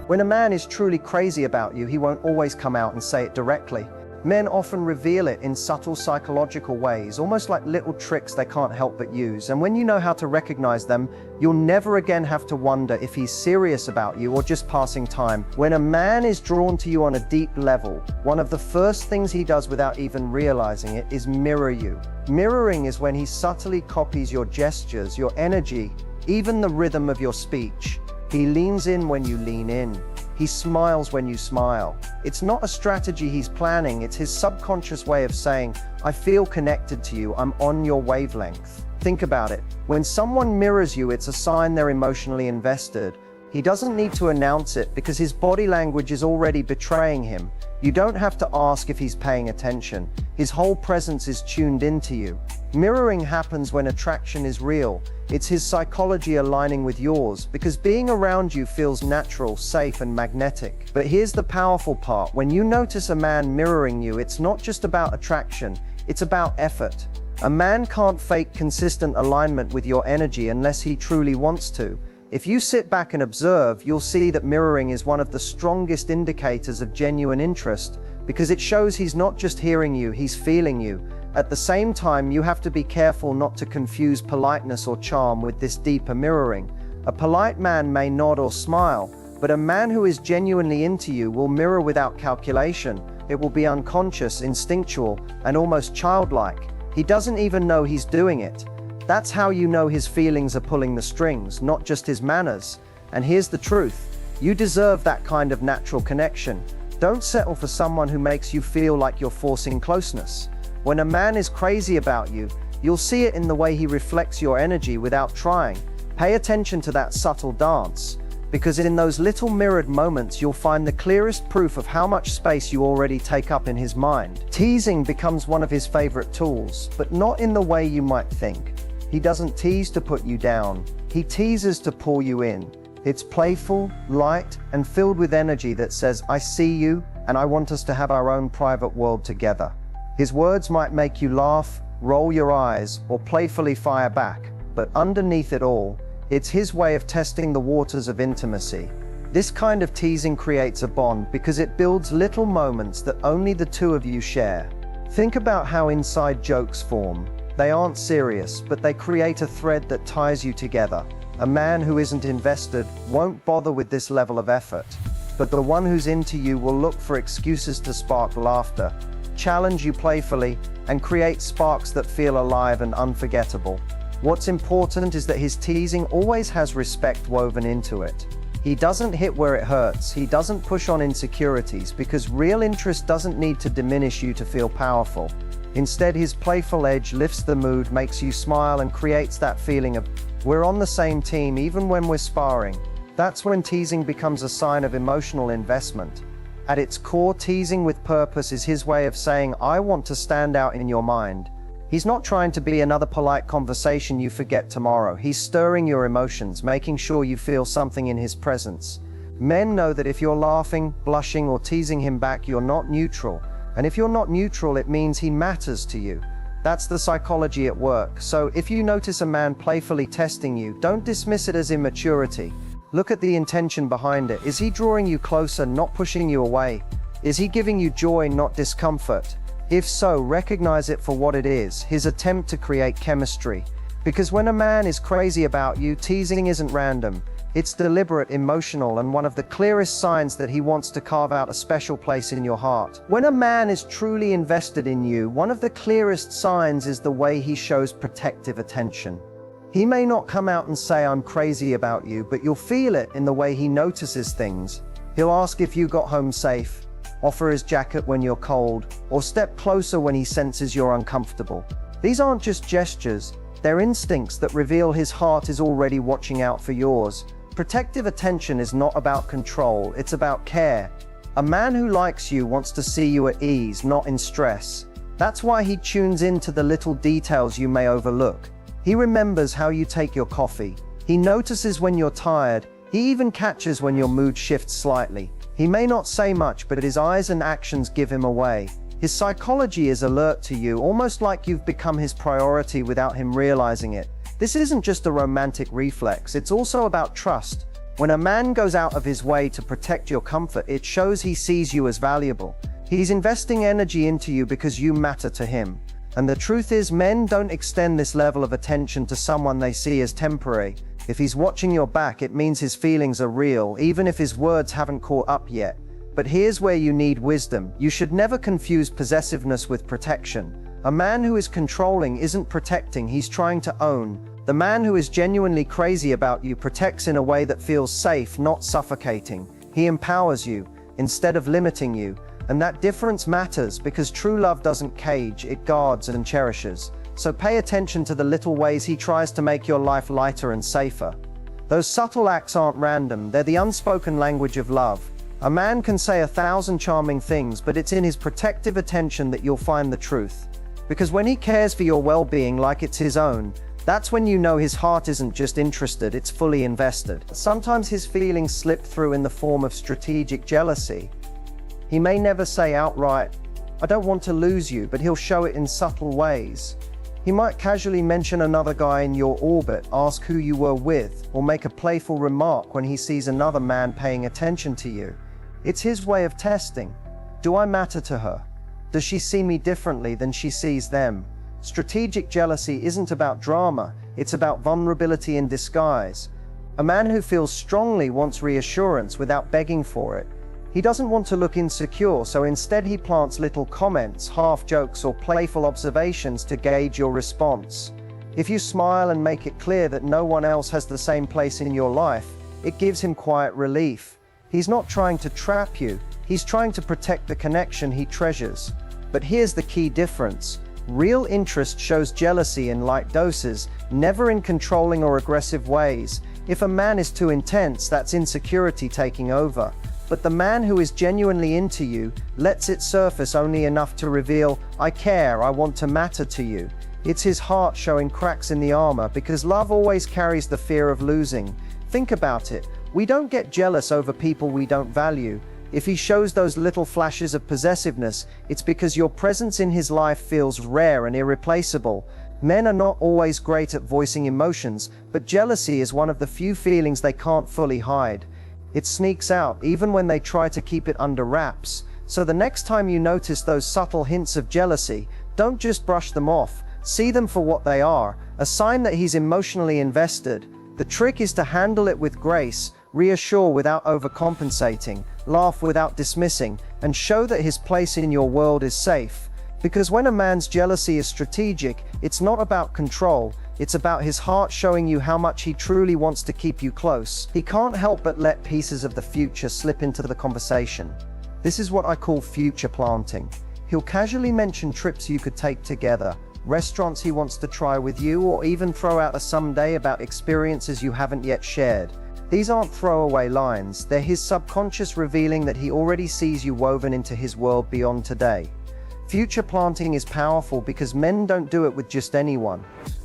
When a man is truly crazy about you, he won't always come out and say it directly. Men often reveal it in subtle psychological ways, almost like little tricks they can't help but use. And when you know how to recognize them, you'll never again have to wonder if he's serious about you or just passing time. When a man is drawn to you on a deep level, one of the first things he does without even realizing it is mirror you. Mirroring is when he subtly copies your gestures, your energy, even the rhythm of your speech. He leans in when you lean in. He smiles when you smile. It's not a strategy he's planning, it's his subconscious way of saying, I feel connected to you, I'm on your wavelength. Think about it. When someone mirrors you, it's a sign they're emotionally invested. He doesn't need to announce it because his body language is already betraying him. You don't have to ask if he's paying attention. His whole presence is tuned into you. Mirroring happens when attraction is real. It's his psychology aligning with yours, because being around you feels natural, safe, and magnetic. But here's the powerful part. When you notice a man mirroring you, it's not just about attraction, it's about effort. A man can't fake consistent alignment with your energy unless he truly wants to. If you sit back and observe, you'll see that mirroring is one of the strongest indicators of genuine interest, because it shows he's not just hearing you, he's feeling you. At the same time, you have to be careful not to confuse politeness or charm with this deeper mirroring. A polite man may nod or smile, but a man who is genuinely into you will mirror without calculation. It will be unconscious, instinctual, and almost childlike. He doesn't even know he's doing it. That's how you know his feelings are pulling the strings, not just his manners. And here's the truth. You deserve that kind of natural connection. Don't settle for someone who makes you feel like you're forcing closeness. When a man is crazy about you, you'll see it in the way he reflects your energy without trying. Pay attention to that subtle dance, because in those little mirrored moments you'll find the clearest proof of how much space you already take up in his mind. Teasing becomes one of his favorite tools, but not in the way you might think. He doesn't tease to put you down, he teases to pull you in. It's playful, light, and filled with energy that says, I see you, and I want us to have our own private world together. His words might make you laugh, roll your eyes, or playfully fire back, but underneath it all, it's his way of testing the waters of intimacy. This kind of teasing creates a bond because it builds little moments that only the two of you share. Think about how inside jokes form. They aren't serious, but they create a thread that ties you together. A man who isn't invested won't bother with this level of effort, but the one who's into you will look for excuses to spark laughter, challenge you playfully, and create sparks that feel alive and unforgettable. What's important is that his teasing always has respect woven into it. He doesn't hit where it hurts, he doesn't push on insecurities, because real interest doesn't need to diminish you to feel powerful. Instead, his playful edge lifts the mood, makes you smile, and creates that feeling of, we're on the same team even when we're sparring. That's when teasing becomes a sign of emotional investment. At its core, teasing with purpose is his way of saying, I want to stand out in your mind. He's not trying to be another polite conversation you forget tomorrow. He's stirring your emotions, making sure you feel something in his presence. Men know that if you're laughing, blushing, or teasing him back, you're not neutral. And if you're not neutral, it means he matters to you. That's the psychology at work. So if you notice a man playfully testing you, don't dismiss it as immaturity. Look at the intention behind it. Is he drawing you closer, not pushing you away? Is he giving you joy, not discomfort? If so, recognize it for what it is, his attempt to create chemistry. Because when a man is crazy about you, teasing isn't random. It's deliberate, emotional, and one of the clearest signs that he wants to carve out a special place in your heart. When a man is truly invested in you, one of the clearest signs is the way he shows protective attention. He may not come out and say, I'm crazy about you, but you'll feel it in the way he notices things. He'll ask if you got home safe, offer his jacket when you're cold, or step closer when he senses you're uncomfortable. These aren't just gestures, they're instincts that reveal his heart is already watching out for yours. Protective attention is not about control, it's about care. A man who likes you wants to see you at ease, not in stress. That's why he tunes into the little details you may overlook. He remembers how you take your coffee. He notices when you're tired. He even catches when your mood shifts slightly. He may not say much, but his eyes and actions give him away. His psychology is alert to you, almost like you've become his priority without him realizing it. This isn't just a romantic reflex, it's also about trust. When a man goes out of his way to protect your comfort, it shows he sees you as valuable. He's investing energy into you because you matter to him. And the truth is, men don't extend this level of attention to someone they see as temporary. If he's watching your back, it means his feelings are real, even if his words haven't caught up yet. But here's where you need wisdom. You should never confuse possessiveness with protection. A man who is controlling isn't protecting, he's trying to own. The man who is genuinely crazy about you protects in a way that feels safe, not suffocating. He empowers you, instead of limiting you. And that difference matters because true love doesn't cage, it guards and cherishes. So pay attention to the little ways he tries to make your life lighter and safer. Those subtle acts aren't random, they're the unspoken language of love. A man can say 1,000 charming things, but it's in his protective attention that you'll find the truth. Because when he cares for your well-being like it's his own, that's when you know his heart isn't just interested, it's fully invested. Sometimes his feelings slip through in the form of strategic jealousy. He may never say outright, "I don't want to lose you," but he'll show it in subtle ways. He might casually mention another guy in your orbit, ask who you were with, or make a playful remark when he sees another man paying attention to you. It's his way of testing. Do I matter to her? Does she see me differently than she sees them? Strategic jealousy isn't about drama, it's about vulnerability in disguise. A man who feels strongly wants reassurance without begging for it. He doesn't want to look insecure, so instead he plants little comments, half jokes or playful observations to gauge your response. If you smile and make it clear that no one else has the same place in your life, it gives him quiet relief. He's not trying to trap you, he's trying to protect the connection he treasures. But here's the key difference. Real interest shows jealousy in light doses, never in controlling or aggressive ways. If a man is too intense, that's insecurity taking over. But the man who is genuinely into you lets it surface only enough to reveal, "I care, I want to matter to you." It's his heart showing cracks in the armor, because love always carries the fear of losing. Think about it. We don't get jealous over people we don't value. If he shows those little flashes of possessiveness, it's because your presence in his life feels rare and irreplaceable. Men are not always great at voicing emotions, but jealousy is one of the few feelings they can't fully hide. It sneaks out, even when they try to keep it under wraps. So the next time you notice those subtle hints of jealousy, don't just brush them off. See them for what they are, a sign that he's emotionally invested. The trick is to handle it with grace, reassure without overcompensating, laugh without dismissing, and show that his place in your world is safe. Because when a man's jealousy is strategic, it's not about control, it's about his heart showing you how much he truly wants to keep you close. He can't help but let pieces of the future slip into the conversation. This is what I call future planting. He'll casually mention trips you could take together, restaurants he wants to try with you, or even throw out a someday about experiences you haven't yet shared. These aren't throwaway lines, they're his subconscious revealing that he already sees you woven into his world beyond today. Future planting is powerful because men don't do it with just anyone.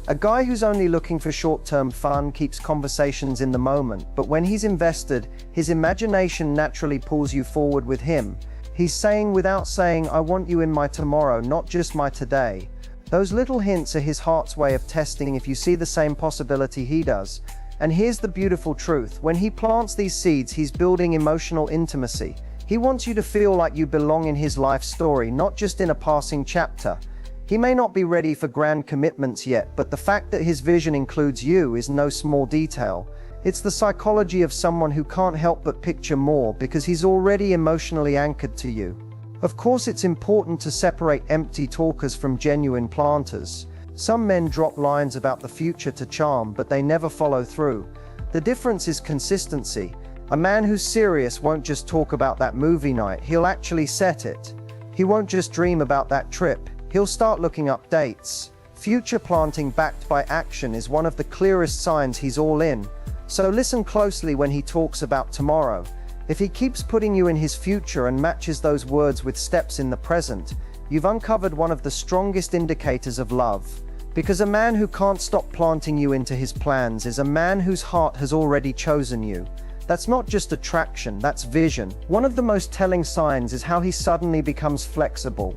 A guy who's only looking for short-term fun keeps conversations in the moment, but when he's invested, his imagination naturally pulls you forward with him. He's saying without saying, "I want you in my tomorrow, not just my today." Those little hints are his heart's way of testing if you see the same possibility he does. And here's the beautiful truth. When he plants these seeds, he's building emotional intimacy. He wants you to feel like you belong in his life story, not just in a passing chapter. He may not be ready for grand commitments yet, but the fact that his vision includes you is no small detail. It's the psychology of someone who can't help but picture more because he's already emotionally anchored to you. Of course, it's important to separate empty talkers from genuine planters. Some men drop lines about the future to charm, but they never follow through. The difference is consistency. A man who's serious won't just talk about that movie night, he'll actually set it. He won't just dream about that trip, he'll start looking up dates. Future planting backed by action is one of the clearest signs he's all in. So listen closely when he talks about tomorrow. If he keeps putting you in his future and matches those words with steps in the present, you've uncovered one of the strongest indicators of love. Because a man who can't stop planting you into his plans is a man whose heart has already chosen you. That's not just attraction, that's vision. One of the most telling signs is how he suddenly becomes flexible.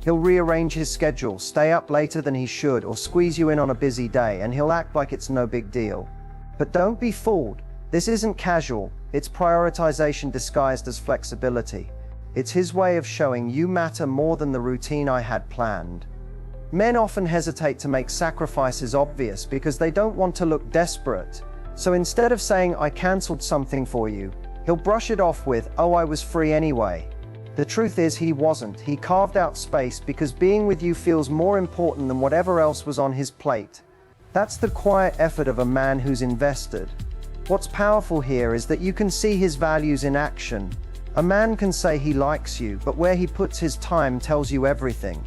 He'll rearrange his schedule, stay up later than he should, or squeeze you in on a busy day, and he'll act like it's no big deal. But don't be fooled. This isn't casual, it's prioritization disguised as flexibility. It's his way of showing you matter more than the routine I had planned. Men often hesitate to make sacrifices obvious because they don't want to look desperate. So instead of saying, "I cancelled something for you," he'll brush it off with, "Oh, I was free anyway." The truth is he wasn't. He carved out space because being with you feels more important than whatever else was on his plate. That's the quiet effort of a man who's invested. What's powerful here is that you can see his values in action. A man can say he likes you, but where he puts his time tells you everything.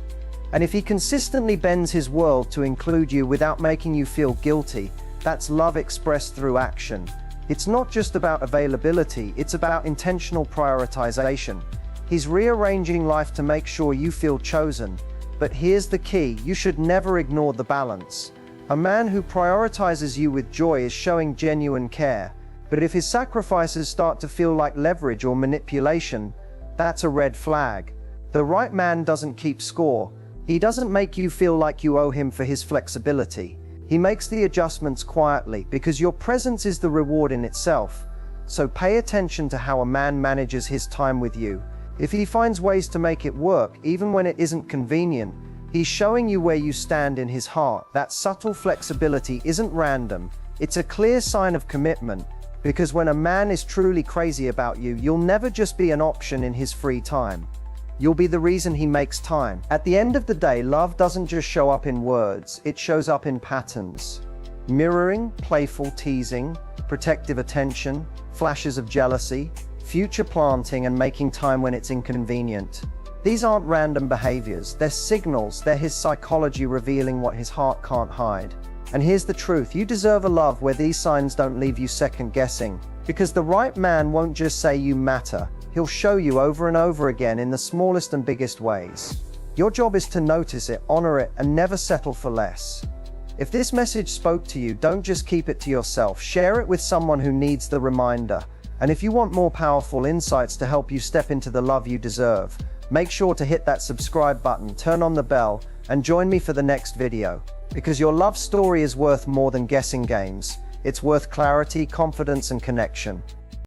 And if he consistently bends his world to include you without making you feel guilty, that's love expressed through action. It's not just about availability, it's about intentional prioritization. He's rearranging life to make sure you feel chosen. But here's the key, you should never ignore the balance. A man who prioritizes you with joy is showing genuine care. But if his sacrifices start to feel like leverage or manipulation, that's a red flag. The right man doesn't keep score. He doesn't make you feel like you owe him for his flexibility. He makes the adjustments quietly because your presence is the reward in itself. So pay attention to how a man manages his time with you. If he finds ways to make it work, even when it isn't convenient, he's showing you where you stand in his heart. That subtle flexibility isn't random. It's a clear sign of commitment. Because when a man is truly crazy about you, you'll never just be an option in his free time. You'll be the reason he makes time. At the end of the day, love doesn't just show up in words, it shows up in patterns. Mirroring, playful teasing, protective attention, flashes of jealousy, future planting, and making time when it's inconvenient. These aren't random behaviors, they're signals, they're his psychology revealing what his heart can't hide. And here's the truth, you deserve a love where these signs don't leave you second guessing. Because the right man won't just say you matter, he'll show you over and over again in the smallest and biggest ways. Your job is to notice it, honor it, and never settle for less. If this message spoke to you, don't just keep it to yourself, share it with someone who needs the reminder. And if you want more powerful insights to help you step into the love you deserve, make sure to hit that subscribe button, turn on the bell, and join me for the next video. Because your love story is worth more than guessing games. It's worth clarity, confidence, and connection.